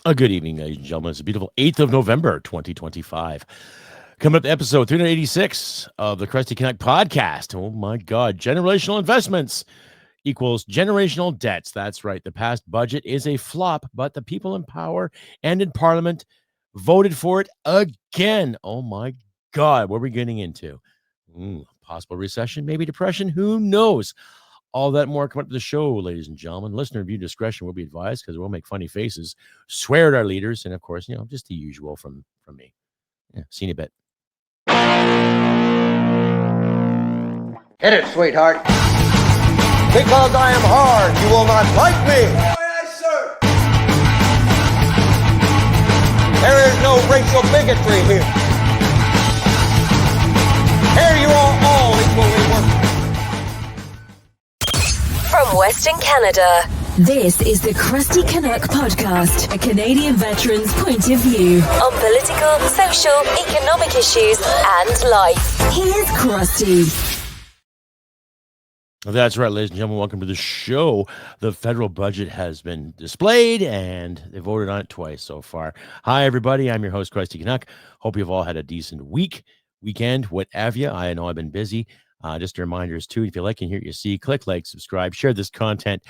A good evening, ladies and gentlemen. It's a beautiful 8th of November, 2025. Coming up to episode 386 of the Crusty Canuck podcast. Oh my God. Generational investments equals generational debts. That's right. The past budget is a flop, but the people in power and in parliament voted for it again. Oh my God. What are we getting into? Possible recession, maybe depression. Who knows? All that more come up to the show, ladies and gentlemen. Listener view discretion will be advised because we'll make funny faces, swear at our leaders, and of course, just the usual from me. Yeah, see you in a bit. Hit it, sweetheart. Because I am hard, you will not like me. Yes, sir. There is no racial bigotry here. Here you are all equally worthless. From Western Canada, this is the Crusty Canuck podcast, a Canadian veteran's point of view on political, social, economic issues, and life. Here's Crusty. That's right, ladies and gentlemen. Welcome to the show. The federal budget has been displayed, and they voted on it twice so far. Hi, everybody. I'm your host, Crusty Canuck. Hope you've all had a decent weekend, what have you. I know I've been busy. Just a reminder, too, if you like and hear what you see, click like, subscribe, share this content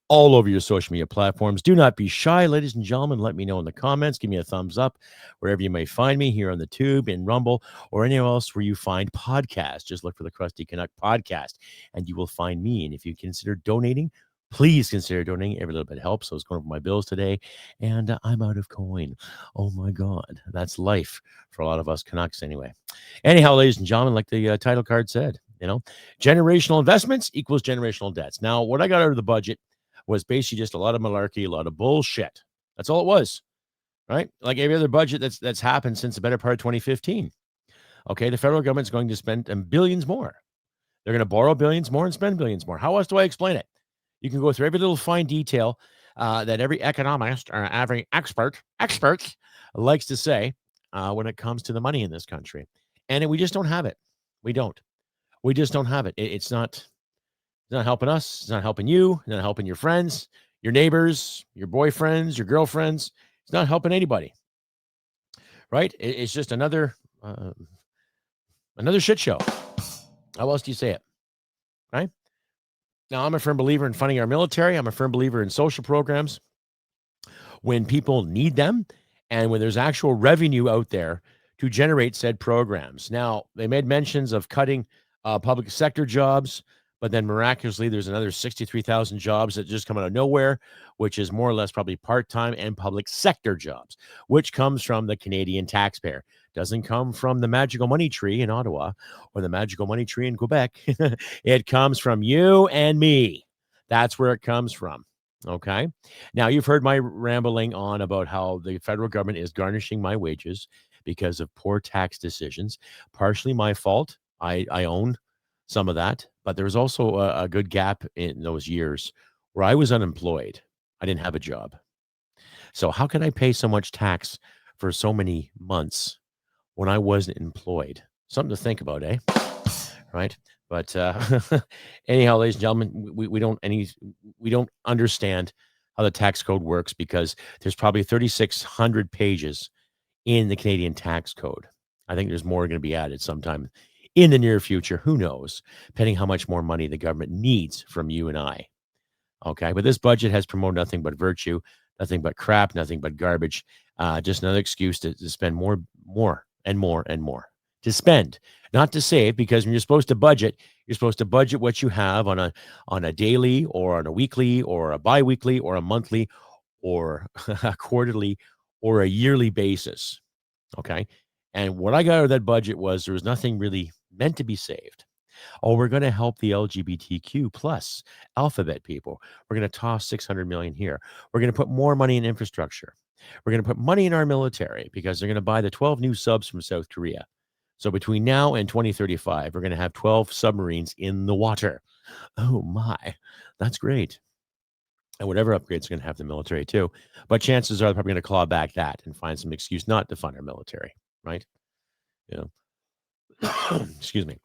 all over your social media platforms. Do not be shy, ladies and gentlemen. Let me know in the comments. Give me a thumbs up wherever you may find me, here on the Tube, in Rumble, or anywhere else where you find podcasts. Just look for the Crusty Canuck podcast, and you will find me. And if you consider donating, please consider donating. Every little bit helps. I was going over my bills today, and I'm out of coin. Oh, my God. That's life for a lot of us Canucks anyway. Anyhow, ladies and gentlemen, like the title card said, generational investments equals generational debts. Now, what I got out of the budget was basically just a lot of malarkey, a lot of bullshit. That's all it was, right? Like every other budget that's happened since the better part of 2015. Okay, the federal government's going to spend billions more. They're going to borrow billions more and spend billions more. How else do I explain it? You can go through every little fine detail that every economist or every expert likes to say when it comes to the money in this country. And we just don't have it. We just don't have it. It's not helping us. It's not helping you. It's not helping your friends, your neighbors, your boyfriends, your girlfriends. It's not helping anybody, right? It's just another shit show. How else do you say it, right? Now, I'm a firm believer in funding our military. I'm a firm believer in social programs when people need them and when there's actual revenue out there to generate said programs. Now, they made mentions of cutting public sector jobs, but then miraculously, there's another 63,000 jobs that just come out of nowhere, which is more or less probably part-time and public sector jobs, which comes from the Canadian taxpayer. Doesn't come from the magical money tree in Ottawa or the magical money tree in Quebec. It comes from you and me. That's where it comes from. Okay. Now, you've heard my rambling on about how the federal government is garnishing my wages because of poor tax decisions. Partially my fault. I own some of that, but there was also a good gap in those years where I was unemployed. I didn't have a job. So how could I pay so much tax for so many months when I wasn't employed? Something to think about, eh? Right. But anyhow, ladies and gentlemen, we don't understand how the tax code works because there's probably 3,600 pages in the Canadian tax code. I think there's more going to be added sometime in the near future. Who knows? Depending how much more money the government needs from you and I. Okay, but this budget has promoted nothing but virtue, nothing but crap, nothing but garbage. Just another excuse to spend more and more and more. To spend, not to save, because when you're supposed to budget what you have on a daily or on a weekly or a bi-weekly or a monthly or a quarterly or a yearly basis. Okay. And what I got out of that budget was there was nothing really meant to be saved. Oh, we're going to help the LGBTQ plus alphabet people. We're going to toss 600 million here. We're going to put more money in infrastructure. We're going to put money in our military because they're going to buy the 12 new subs from South Korea. So between now and 2035, we're going to have 12 submarines in the water. Oh my, that's great. And whatever upgrades are going to have the military too. But chances are they're probably going to claw back that and find some excuse not to fund our military, right? Excuse me.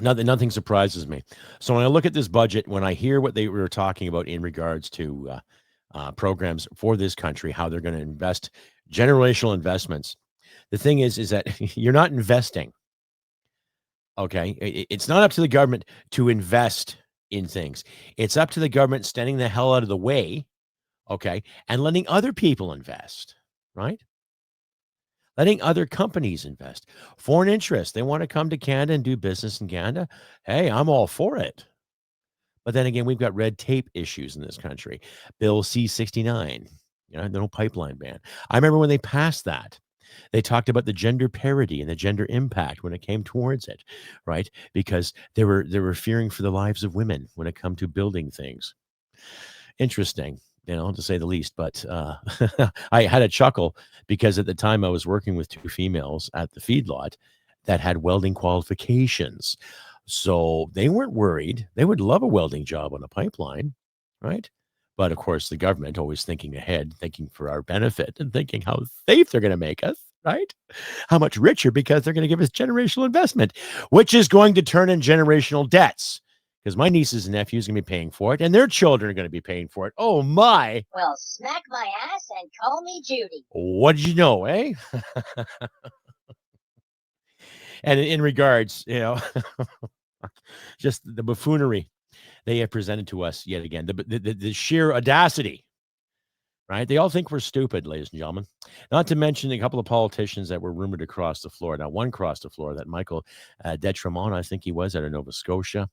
Nothing surprises me. So when I look at this budget, when I hear what they were talking about in regards to programs for this country, how they're going to invest generational investments. The thing is that you're not investing. Okay. It's not up to the government to invest in things. It's up to the government standing the hell out of the way. Okay. And letting other people invest, right? Letting other companies invest. Foreign interest. They want to come to Canada and do business in Canada. Hey, I'm all for it. But then again, we've got red tape issues in this country. Bill C-69, no pipeline ban. I remember when they passed that, they talked about the gender parity and the gender impact when it came towards it, right? Because they were fearing for the lives of women when it come to building things. Interesting, to say the least. But I had a chuckle because at the time I was working with two females at the feedlot that had welding qualifications. So they weren't worried. They would love a welding job on a pipeline, right? But of course, the government always thinking ahead, thinking for our benefit and thinking how safe they're going to make us, right? How much richer because they're going to give us generational investment, which is going to turn in generational debts because my nieces and nephews are going to be paying for it and their children are going to be paying for it. Oh, my. Well, smack my ass and call me Judy. What did you know, eh? And in regards, just the buffoonery they have presented to us yet again, the sheer audacity, right? They all think we're stupid, ladies and gentlemen. Not to mention a couple of politicians that were rumored to cross the floor. Now, one crossed the floor, that Michael Detremont, I think he was out of Nova Scotia,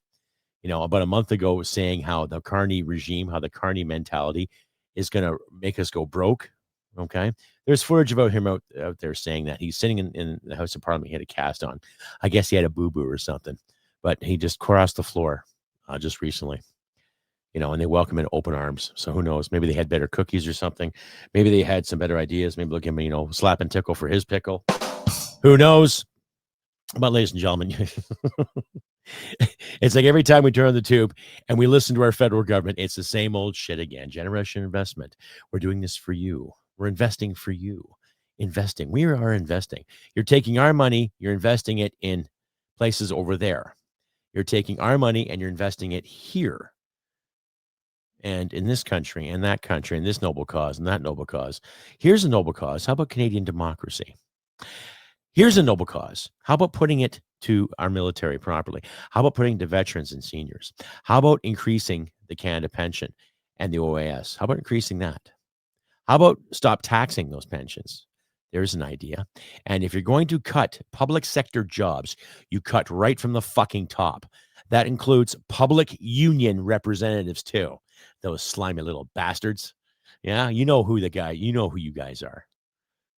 about a month ago, was saying how the Carney regime, how the Carney mentality is going to make us go broke. Okay. There's footage about him out there saying that he's sitting in the House of Parliament. He had a cast on. I guess he had a boo-boo or something, but he just crossed the floor just recently, and they welcome him in open arms. So who knows? Maybe they had better cookies or something. Maybe they had some better ideas. Maybe look at him, slap and tickle for his pickle. Who knows? But ladies and gentlemen, it's like every time we turn on the tube and we listen to our federal government, it's the same old shit again. Generation investment. We're doing this for you. We're investing for you. Investing. We are investing. You're taking our money, you're investing it in places over there. You're taking our money and you're investing it here. And in this country and that country and this noble cause and that noble cause. Here's a noble cause. How about Canadian democracy? Here's a noble cause. How about putting it to our military properly? How about putting it to veterans and seniors? How about increasing the Canada pension and the OAS? How about increasing that? How about stop taxing those pensions? There's an idea. And if you're going to cut public sector jobs, you cut right from the fucking top. That includes public union representatives too. Those slimy little bastards. Yeah, you know who you guys are,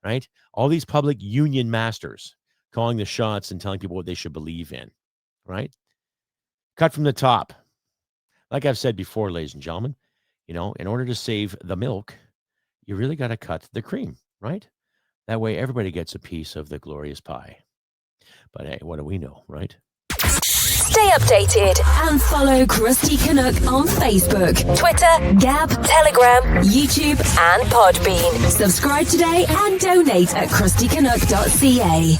right? All these public union masters calling the shots and telling people what they should believe in, right? Cut from the top. Like I've said before, ladies and gentlemen, in order to save the milk, you really got to cut the cream, right? That way everybody gets a piece of the glorious pie. But hey, what do we know, right? Stay updated and follow Crusty Canuck on Facebook, Twitter, Gab, Telegram, YouTube, and Podbean. Subscribe today and donate at crustycanuck.ca.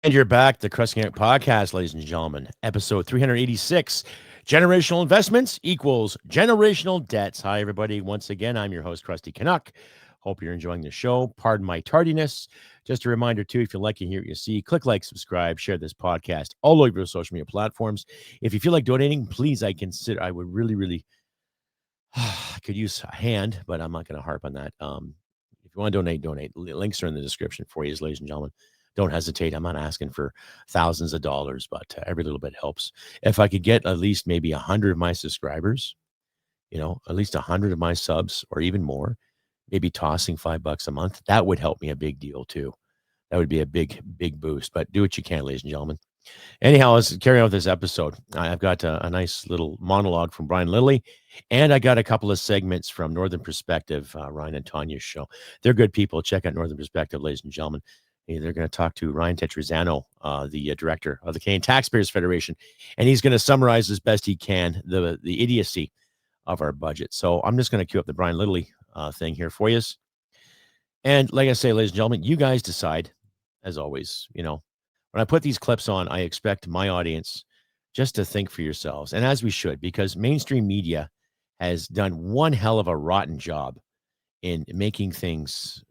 And you're back, the Crusty Canuck podcast, ladies and gentlemen. Episode 386. Generational investments equals generational debts. Hi, everybody. Once again, I'm your host, Crusty Canuck. Hope you're enjoying the show. Pardon my tardiness. Just a reminder, too, if you like and hear what you see, click like, subscribe, share this podcast all over your social media platforms. If you feel like donating, please, I would really, really, I could use a hand, but I'm not going to harp on that. If you want to donate. Links are in the description for you, ladies and gentlemen. Don't hesitate. I'm not asking for thousands of dollars, but every little bit helps. If I could get at least maybe 100 of my subscribers, at least 100 of my subs or even more, maybe tossing $5 a month, that would help me a big deal too. That would be a big, big boost, but do what you can, ladies and gentlemen. Anyhow, let's carry on with this episode. I've got a nice little monologue from Brian Lilly, and I got a couple of segments from Northern Perspective, Ryan and Tanya's show. They're good people. Check out Northern Perspective, ladies and gentlemen. They're going to talk to Ryan Tetrizano, the director of the Canadian Taxpayers Federation, and he's going to summarize as best he can the idiocy of our budget. So I'm just going to cue up the Brian Lilly thing here for you. And like I say, ladies and gentlemen, you guys decide, as always, when I put these clips on, I expect my audience just to think for yourselves. And as we should, because mainstream media has done one hell of a rotten job in making things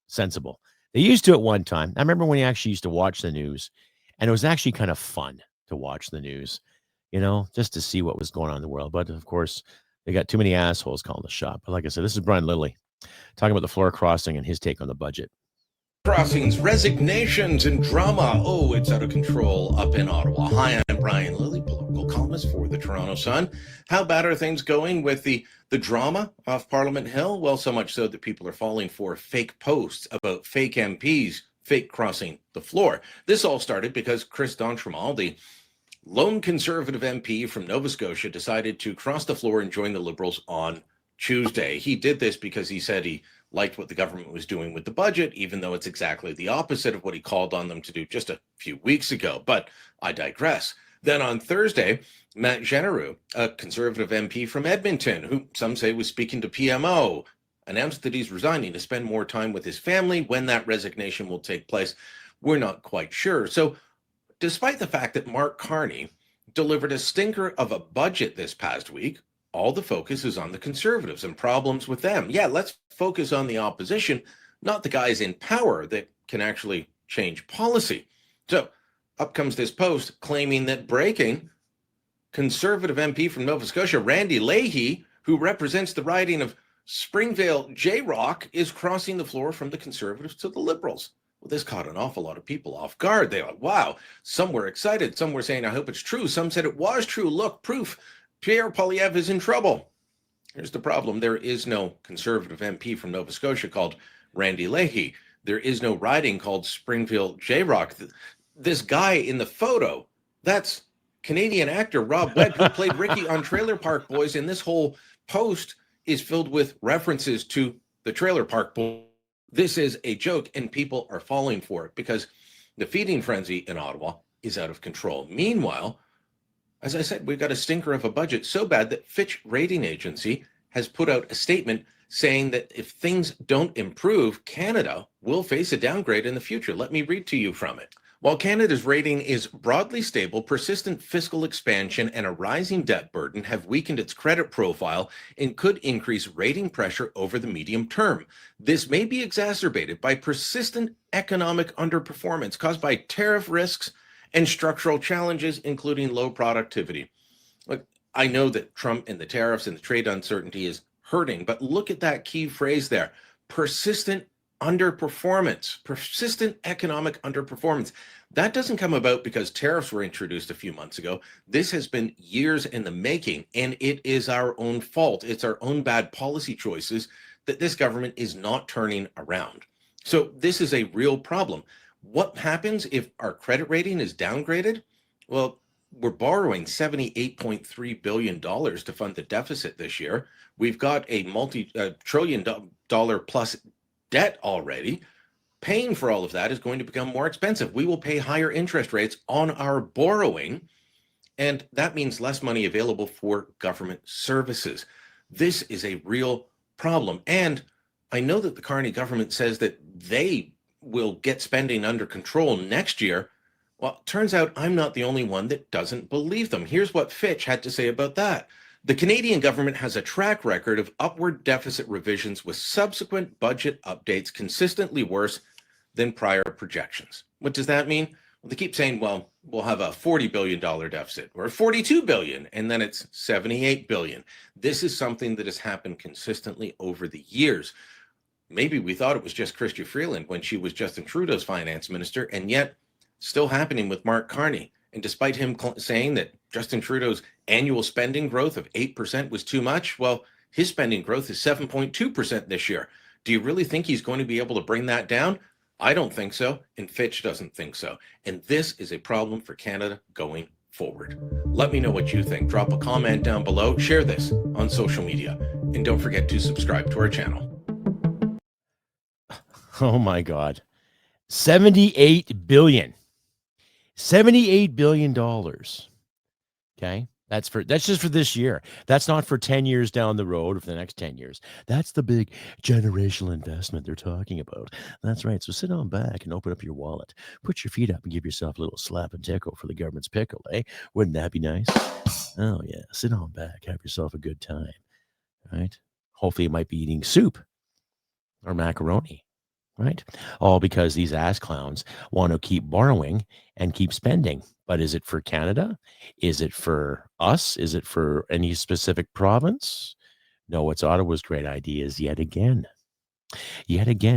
sensible. They used to at one time. I remember when you actually used to watch the news, and it was actually kind of fun to watch the news, just to see what was going on in the world. But of course, they got too many assholes calling the shot. But like I said, this is Brian Lilly talking about the floor crossing and his take on the budget. Crossings, resignations, and drama. Oh, it's out of control up in Ottawa. Hi, I'm Brian Lilly, political columnist for the Toronto Sun. How bad are things going with the drama off Parliament Hill? Well, so much so that people are falling for fake posts about fake MPs fake crossing the floor. This all started because Chris D'Entremont, the lone Conservative MP from Nova Scotia, decided to cross the floor and join the Liberals on Tuesday. He did this because he said he liked what the government was doing with the budget, even though it's exactly the opposite of what he called on them to do just a few weeks ago. But I digress. Then on Thursday, Matt Genereux, a Conservative MP from Edmonton, who some say was speaking to PMO, announced that he's resigning to spend more time with his family. When that resignation will take place, we're not quite sure. So despite the fact that Mark Carney delivered a stinker of a budget this past week, all the focus is on the Conservatives and problems with them. Yeah, let's focus on the opposition, not the guys in power that can actually change policy. So up comes this post claiming that breaking Conservative MP from Nova Scotia, Randy Leahy, who represents the riding of Springvale J-Rock, is crossing the floor from the Conservatives to the Liberals. Well, this caught an awful lot of people off guard. They were like, wow, some were excited. Some were saying, I hope it's true. Some said it was true. Look, proof. Pierre Poilievre is in trouble. Here's the problem. There is no Conservative MP from Nova Scotia called Randy Leahy. There is no riding called Springvale J-Rock. This guy in the photo, that's Canadian actor Rob Webb, who played Ricky on Trailer Park Boys, and this whole post is filled with references to the Trailer Park Boys. This is a joke, and people are falling for it because the feeding frenzy in Ottawa is out of control. Meanwhile, as I said, we've got a stinker of a budget so bad that Fitch Rating Agency has put out a statement saying that if things don't improve, Canada will face a downgrade in the future. Let me read to you from it. While Canada's rating is broadly stable, persistent fiscal expansion and a rising debt burden have weakened its credit profile and could increase rating pressure over the medium term. This may be exacerbated by persistent economic underperformance caused by tariff risks and structural challenges, including low productivity. Look, I know that Trump and the tariffs and the trade uncertainty is hurting, but look at that key phrase there, persistent underperformance, persistent economic underperformance. That doesn't come about because tariffs were introduced a few months ago. This has been years in the making, and it is our own fault. It's our own bad policy choices that this government is not turning around. So this is a real problem. What happens if our credit rating is downgraded? Well, we're borrowing $78.3 billion to fund the deficit this year. We've got a multi-trillion dollar plus debt already. Paying for all of that is going to become more expensive. We will pay higher interest rates on our borrowing, and that means less money available for government services. This is a real problem. And I know that the Carney government says that they will get spending under control next year. Well, it turns out I'm not the only one that doesn't believe them. Here's what Fitch had to say about that. The Canadian government has a track record of upward deficit revisions with subsequent budget updates consistently worse than prior projections. What does that mean? Well, they keep saying, well, we'll have a $40 billion deficit or $42 billion, and then it's $78 billion. This is something that has happened consistently over the years. Maybe we thought it was just Chrystia Freeland when she was Justin Trudeau's finance minister, and yet still happening with Mark Carney. And despite him saying that Justin Trudeau's annual spending growth of 8% was too much, well, his spending growth is 7.2% this year. Do you really think he's going to be able to bring that down? I don't think so, and Fitch doesn't think so. And this is a problem for Canada going forward. Let me know what you think. Drop a comment down below. Share this on social media. And don't forget to subscribe to our channel. Oh my God. $78 billion. $78 billion. Okay. That's just for this year. That's not for 10 years down the road or for the next 10 years. That's the big generational investment they're talking about. That's right. So sit on back and open up your wallet. Put your feet up and give yourself a little slap and tickle for the government's pickle, eh? Wouldn't that be nice? Oh, yeah. Sit on back. Have yourself a good time, right? Hopefully you might be eating soup or macaroni, right? All because these ass clowns want to keep borrowing and keep spending. But is it for Canada? Is it for us? Is it for any specific province? No, it's Ottawa's great ideas yet again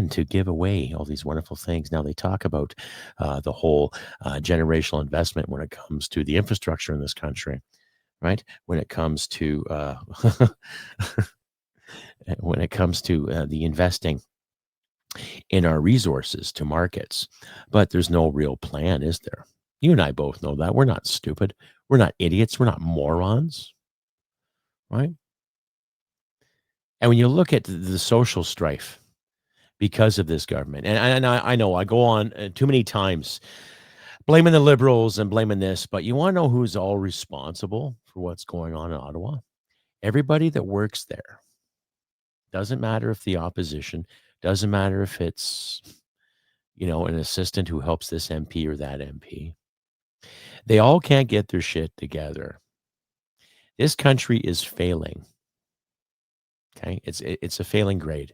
to give away all these wonderful things. Now they talk about the whole generational investment when it comes to the infrastructure in this country, right? When it comes to the investing in our resources to markets, but there's no real plan, is there? You and I both know that. We're not stupid. We're not idiots. We're not morons, right? And when you look at the social strife because of this government, and I know I go on too many times blaming the Liberals and blaming this, but you want to know who's all responsible for what's going on in Ottawa? Everybody that works there. Doesn't matter if the opposition, doesn't matter if it's, an assistant who helps this MP or that MP. They all can't get their shit together. This country is failing. Okay, it's a failing grade.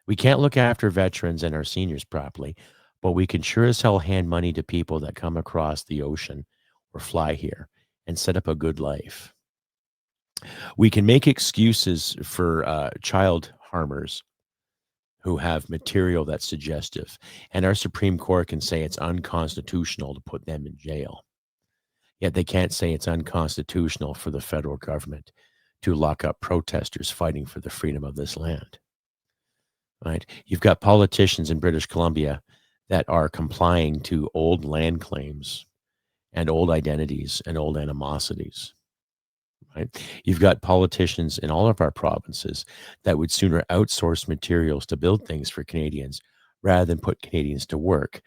We can't look after veterans and our seniors properly, but we can sure as hell hand money to people that come across the ocean or fly here and set up a good life. We can make excuses for child harmers who have material that's suggestive, and our Supreme Court can say it's unconstitutional to put them in jail. Yet they can't say it's unconstitutional for the federal government to lock up protesters fighting for the freedom of this land. Right? You've got politicians in British Columbia that are complying to old land claims and old identities and old animosities. Right? You've got politicians in all of our provinces that would sooner outsource materials to build things for Canadians rather than put Canadians to work.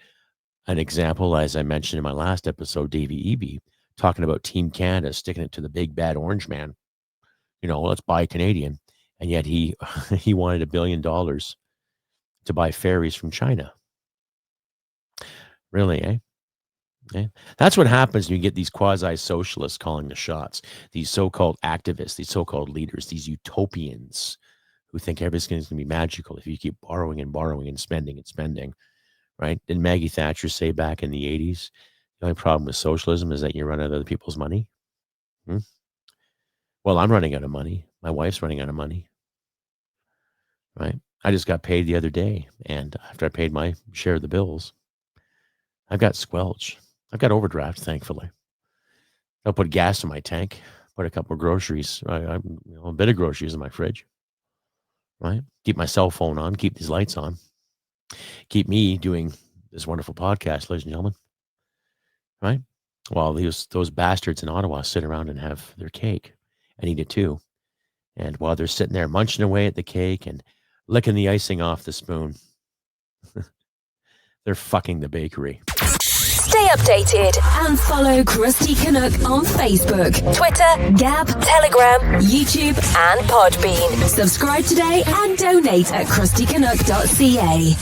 An example, as I mentioned in my last episode, Davey Eby, talking about Team Canada sticking it to the big bad orange man. Let's buy Canadian. And yet he wanted $1 billion to buy ferries from China. Really, eh? Okay. That's what happens when you get these quasi-socialists calling the shots, these so-called activists, these so-called leaders, these utopians who think everything's going to be magical if you keep borrowing and spending, right? Didn't Maggie Thatcher say back in the 80s, the only problem with socialism is that you run out of other people's money? Well, I'm running out of money. My wife's running out of money, right? I just got paid the other day, and after I paid my share of the bills, I've got squelch. I've got overdraft, thankfully. I'll put gas in my tank, put a couple of groceries, a bit of groceries in my fridge, right? Keep my cell phone on, keep these lights on, keep me doing this wonderful podcast, ladies and gentlemen, right? While those bastards in Ottawa sit around and have their cake and eat it too. And while they're sitting there munching away at the cake and licking the icing off the spoon, they're fucking the bakery. Stay updated and follow Crusty Canuck on Facebook, Twitter, Gab, Telegram, YouTube, and Podbean. Subscribe today and donate at crustycanuck.ca.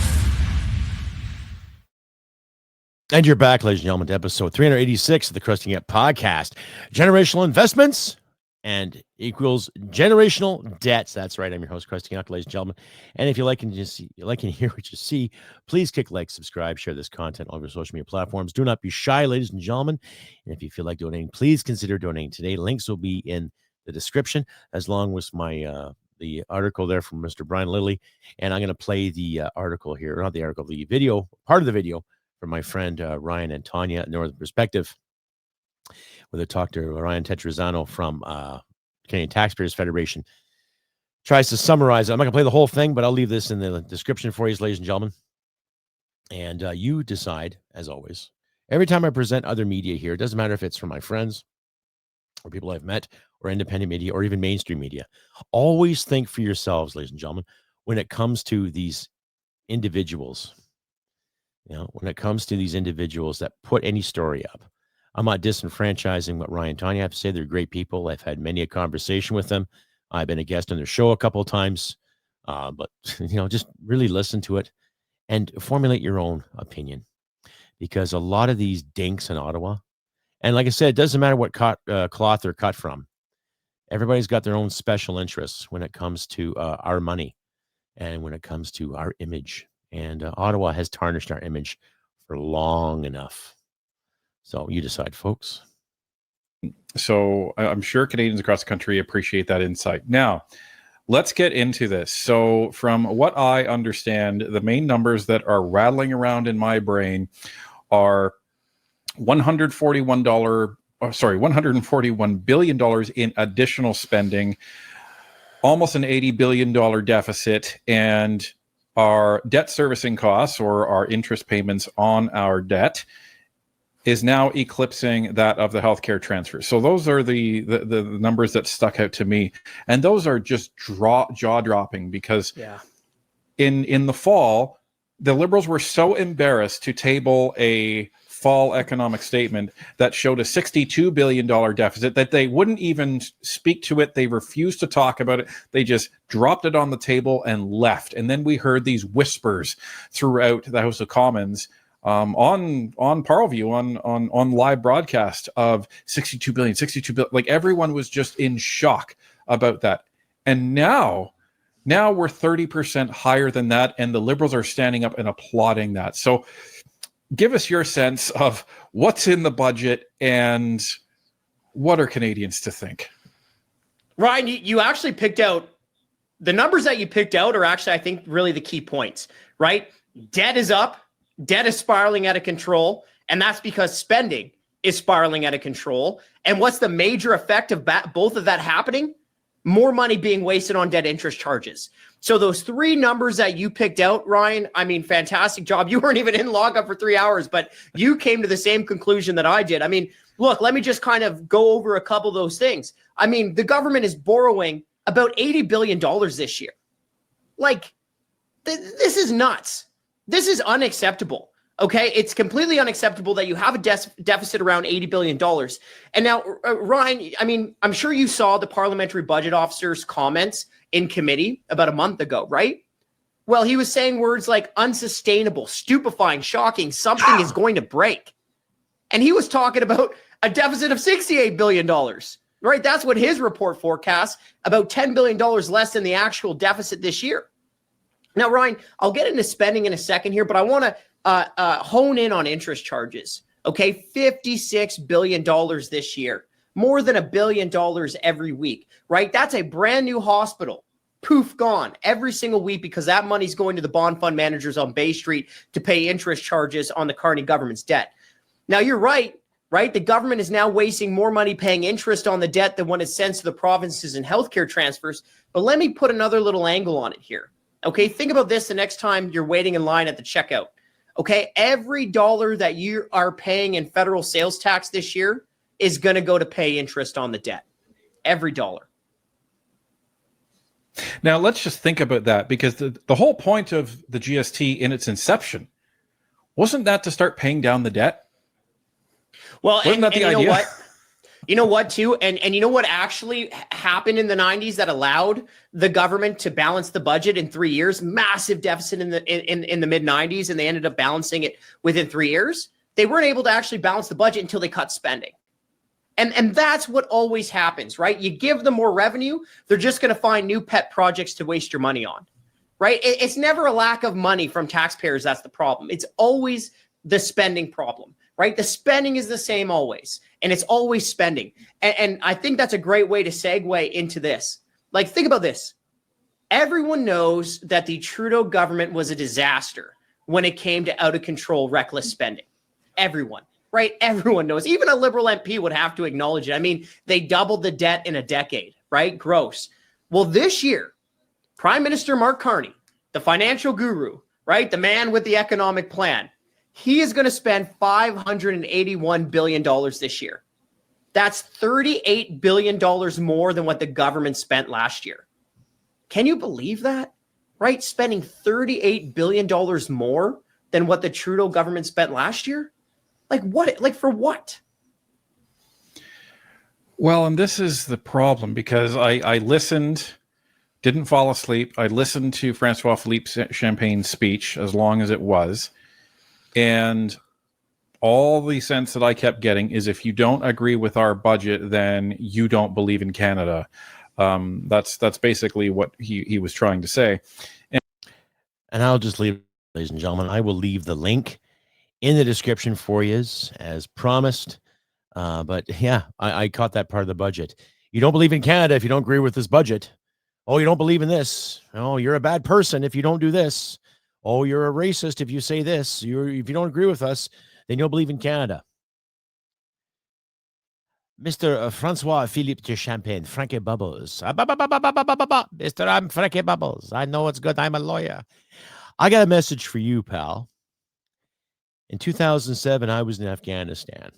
And you're back, ladies and gentlemen, to episode 386 of the Crusty Canuck podcast. Generational investments and equals generational debts. That's right. I'm your host, Crusty Canuck, ladies and gentlemen. And if you like and hear what you see, please click like, subscribe, share this content on your social media platforms. Do not be shy, ladies and gentlemen. And if you feel like donating, please consider donating today. Links will be in the description, as long as my the article there from Mr. Brian Lilly. And I'm going to play the article here, not the article, the video, part of the video from my friend Ryan and Tanya at Northern Perspective, where they talk to Ryan Tetrezano from Canadian Taxpayers Federation. Tries to summarize it. I'm not going to play the whole thing, but I'll leave this in the description for you, ladies and gentlemen. And you decide, as always. Every time I present other media here, it doesn't matter if it's from my friends or people I've met or independent media or even mainstream media. Always think for yourselves, ladies and gentlemen, when it comes to these individuals. When it comes to these individuals that put any story up, I'm not disenfranchising what Ryan and Tanya have to say. They're great people. I've had many a conversation with them. I've been a guest on their show a couple of times. But, just really listen to it and formulate your own opinion, because a lot of these dinks in Ottawa, and like I said, it doesn't matter what cloth they're cut from. Everybody's got their own special interests when it comes to our money and when it comes to our image. And Ottawa has tarnished our image for long enough. So you decide, folks. So I'm sure Canadians across the country appreciate that insight. Now, let's get into this. So from what I understand, the main numbers that are rattling around in my brain are $141 billion in additional spending, almost an $80 billion deficit, and our debt servicing costs, or our interest payments on our debt, is now eclipsing that of the healthcare transfers. So those are the numbers that stuck out to me, and those are just jaw-dropping, because in the fall, the Liberals were so embarrassed to table a fall economic statement that showed a $62 billion deficit that they wouldn't even speak to it. They refused to talk about it. They just dropped it on the table and left. And then we heard these whispers throughout the House of Commons on Parleview, on live broadcast, of 62 billion. Like, everyone was just in shock about that. And now we're 30% higher than that, and the Liberals are standing up and applauding that. So give us your sense of what's in the budget and what are Canadians to think. Ryan, you actually picked out the numbers that you picked out are actually, I think, really the key points, right? Debt is up. Debt is spiraling out of control, and that's because spending is spiraling out of control. And what's the major effect of both of that happening? More money being wasted on debt interest charges. So those three numbers that you picked out, Ryan, I mean, fantastic job. You weren't even in lockup for 3 hours, but you came to the same conclusion that I did. I mean, look, let me just kind of go over a couple of those things. I mean, the government is borrowing about $80 billion this year. Like, this is nuts. This is unacceptable. Okay, it's completely unacceptable that you have a deficit around $80 billion. And now, Ryan, I mean, I'm sure you saw the parliamentary budget officer's comments in committee about a month ago, right? Well, he was saying words like unsustainable, stupefying, shocking, something is going to break. And he was talking about a deficit of $68 billion, right? That's what his report forecasts, about $10 billion less than the actual deficit this year. Now, Ryan, I'll get into spending in a second here, but I want to hone in on interest charges. Okay, $56 billion this year, more than $1 billion every week, right? That's a brand new hospital. Poof, gone every single week, because that money's going to the bond fund managers on Bay Street to pay interest charges on the Carney government's debt. Now, you're right? The government is now wasting more money paying interest on the debt than what it sends to the provinces in healthcare transfers. But let me put another little angle on it here. Okay, think about this the next time you're waiting in line at the checkout. Okay, every dollar that you are paying in federal sales tax this year is going to go to pay interest on the debt. Every dollar. Now, let's just think about that, because the whole point of the GST in its inception, wasn't that to start paying down the debt? Well, wasn't that the idea? You know what? You know what, too? And you know what actually happened in the 90s that allowed the government to balance the budget in 3 years? Massive deficit in the mid-90s, and they ended up balancing it within 3 years. They weren't able to actually balance the budget until they cut spending. And that's what always happens, right? You give them more revenue, they're just going to find new pet projects to waste your money on, right? It's never a lack of money from taxpayers that's the problem. It's always the spending problem, right? The spending is the same always, and it's always spending. And I think that's a great way to segue into this. Like, think about this. Everyone knows that the Trudeau government was a disaster when it came to out-of-control, reckless spending. Everyone. Right? Everyone knows. Even a Liberal MP would have to acknowledge it. I mean, they doubled the debt in a decade, right? Gross. Well, this year, Prime Minister Mark Carney, the financial guru, right? The man with the economic plan, he is going to spend $581 billion this year. That's $38 billion more than what the government spent last year. Can you believe that? Right? Spending $38 billion more than what the Trudeau government spent last year? Like what? Like for what? Well, and this is the problem, because I listened, didn't fall asleep. I listened to Francois Philippe Champagne's speech, as long as it was. And all the sense that I kept getting is, if you don't agree with our budget, then you don't believe in Canada. That's basically what he was trying to say. And I'll just leave, ladies and gentlemen, I will leave the link in the description for you as promised. But yeah, I caught that part of the budget. You don't believe in Canada if you don't agree with this budget. Oh, you don't believe in this. Oh, you're a bad person if you don't do this. Oh, you're a racist if you say this. If you don't agree with us, then you don't believe in Canada. Mr. Francois Philippe de Champagne, Frankie Bubbles. Mr. I'm Frankie Bubbles. I know it's good. I'm a lawyer. I got a message for you, pal. In 2007, I was in Afghanistan.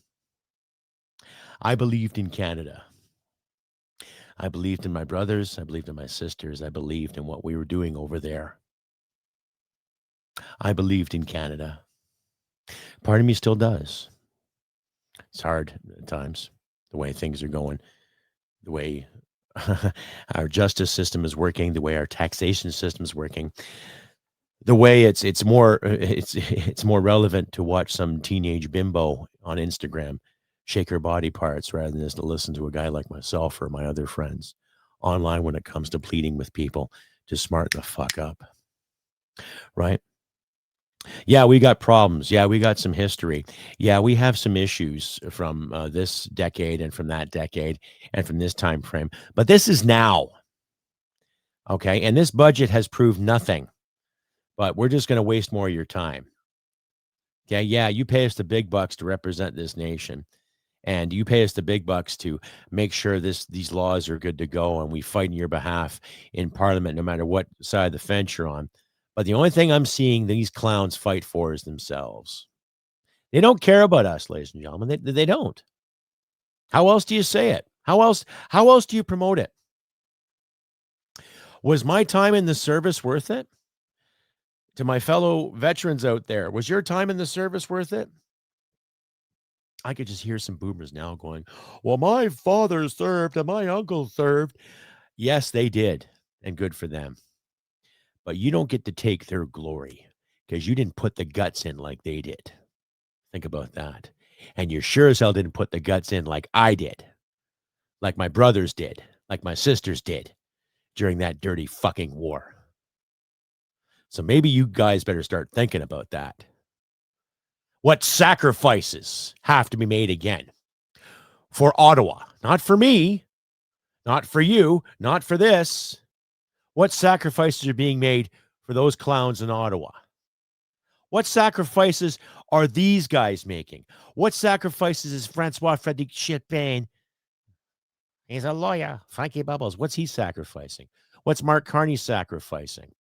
I believed in Canada. I believed in my brothers. I believed in my sisters. I believed in what we were doing over there. I believed in Canada. Part of me still does. It's hard at times, the way things are going, the way our justice system is working, the way our taxation system is working, the way it's more relevant to watch some teenage bimbo on Instagram shake her body parts rather than just to listen to a guy like myself or my other friends online when it comes to pleading with people to smarten the fuck up. Right? Yeah, we got problems. Yeah, we got some history. Yeah, we have some issues from this decade and from that decade and from this time frame. But this is now. Okay? And this budget has proved nothing. But we're just going to waste more of your time. Okay? Yeah, you pay us the big bucks to represent this nation. And you pay us the big bucks to make sure these laws are good to go, and we fight in your behalf in Parliament, no matter what side of the fence you're on. But the only thing I'm seeing these clowns fight for is themselves. They don't care about us, ladies and gentlemen. They don't. How else do you say it? How else do you promote it? Was my time in the service worth it? To my fellow veterans out there, was your time in the service worth it? I could just hear some boomers now going, well, my father served and my uncle served. Yes, they did. And good for them. But you don't get to take their glory because you didn't put the guts in like they did. Think about that. And you sure as hell didn't put the guts in like I did, like my brothers did, like my sisters did during that dirty fucking war. So maybe you guys better start thinking about that. What sacrifices have to be made again for Ottawa? Not for me, not for you, not for this. What sacrifices are being made for those clowns in Ottawa? What sacrifices are these guys making? What sacrifices is Francois Philippe Champagne? He's a lawyer. Frankie Bubbles. What's he sacrificing? What's Mark Carney sacrificing?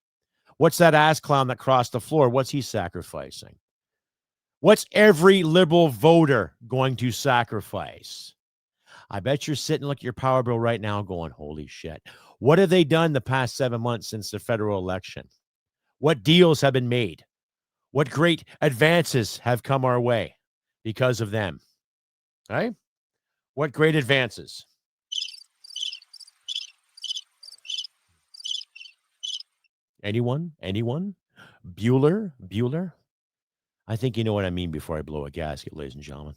What's that ass clown that crossed the floor? What's he sacrificing? What's every liberal voter going to sacrifice? I bet you're sitting looking at your power bill right now going, holy shit. What have they done the past 7 months since the federal election? What deals have been made? What great advances have come our way because of them? Right? What great advances? Anyone? Bueller? I think you know what I mean before I blow a gasket, ladies and gentlemen.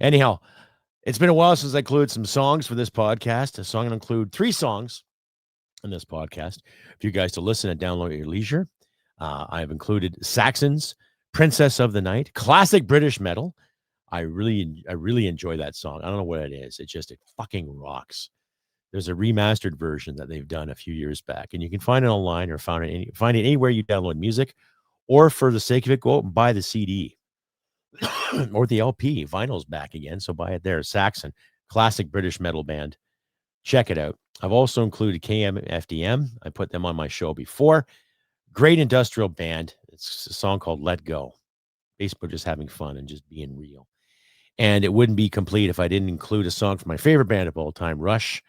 Anyhow, it's been a while since I included some songs for this podcast. So I'm going to include 3 songs in this podcast for you guys to listen and download at your leisure. I have included Saxon's Princess of the Night, classic British metal. I really enjoy that song. I don't know what it is. It fucking rocks. There's a remastered version that they've done a few years back, and you can find it online or find it anywhere you download music, or for the sake of it, go out and buy the CD or the LP. Vinyl's back again, so buy it there. Saxon, classic British metal band. Check it out. I've also included KMFDM. I put them on my show before. Great industrial band. It's a song called Let Go. Basically just having fun and just being real. And it wouldn't be complete if I didn't include a song from my favorite band of all time, Rush,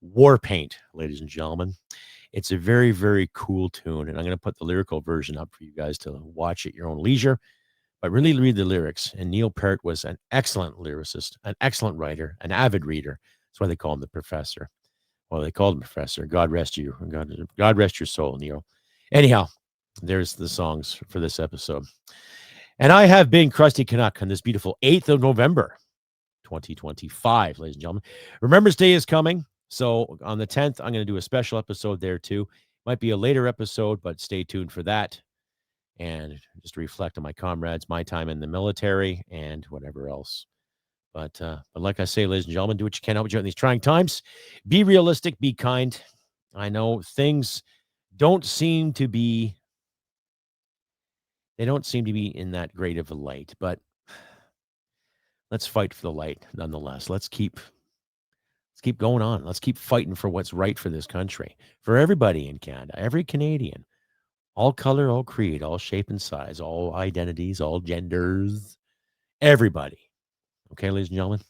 Warpaint, ladies and gentlemen. It's a very, very cool tune, and I'm going to put the lyrical version up for you guys to watch at your own leisure, but really read the lyrics. And Neil Peart was an excellent lyricist, an excellent writer, an avid reader. That's why they call him the professor. Well, they called him professor. God rest you. God rest your soul, Neil. Anyhow, there's the songs for this episode. And I have been Crusty Canuck on this beautiful 8th of November, 2025, ladies and gentlemen. Remembrance Day is coming. So on the 10th, I'm going to do a special episode there too. Might be a later episode, but stay tuned for that. And just to reflect on my comrades, my time in the military, and whatever else. But like I say, ladies and gentlemen, do what you can help you out in these trying times. Be realistic, be kind. I know things don't seem to be in that great of a light, but let's fight for the light nonetheless. Let's keep going on. Let's keep fighting for what's right for this country, for everybody in Canada, every Canadian, all color, all creed, all shape and size, all identities, all genders, everybody. Okay, ladies and gentlemen,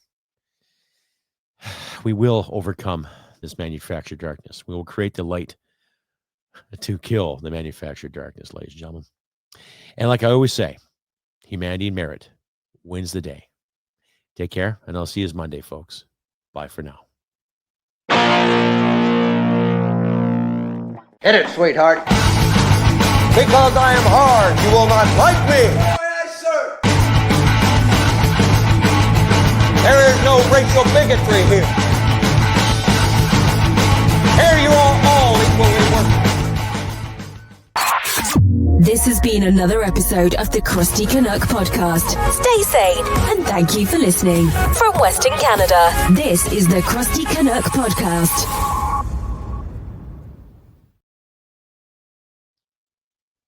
we will overcome this manufactured darkness. We will create the light to kill the manufactured darkness, ladies and gentlemen. And like I always say, humanity and merit wins the day. Take care, and I'll see you Monday, folks. Bye for now. Hit it, sweetheart. Because I am hard, you will not like me. Yes, sir. There is no racial bigotry here. Here you are all equally worthless. This has been another episode of the Crusty Canuck podcast. Stay sane and thank you for listening. From Western Canada, this is the Crusty Canuck podcast.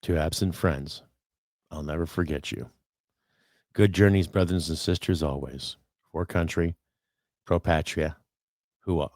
To absent friends, I'll never forget you. Good journeys, brothers and sisters, always. For country, pro patria, hua.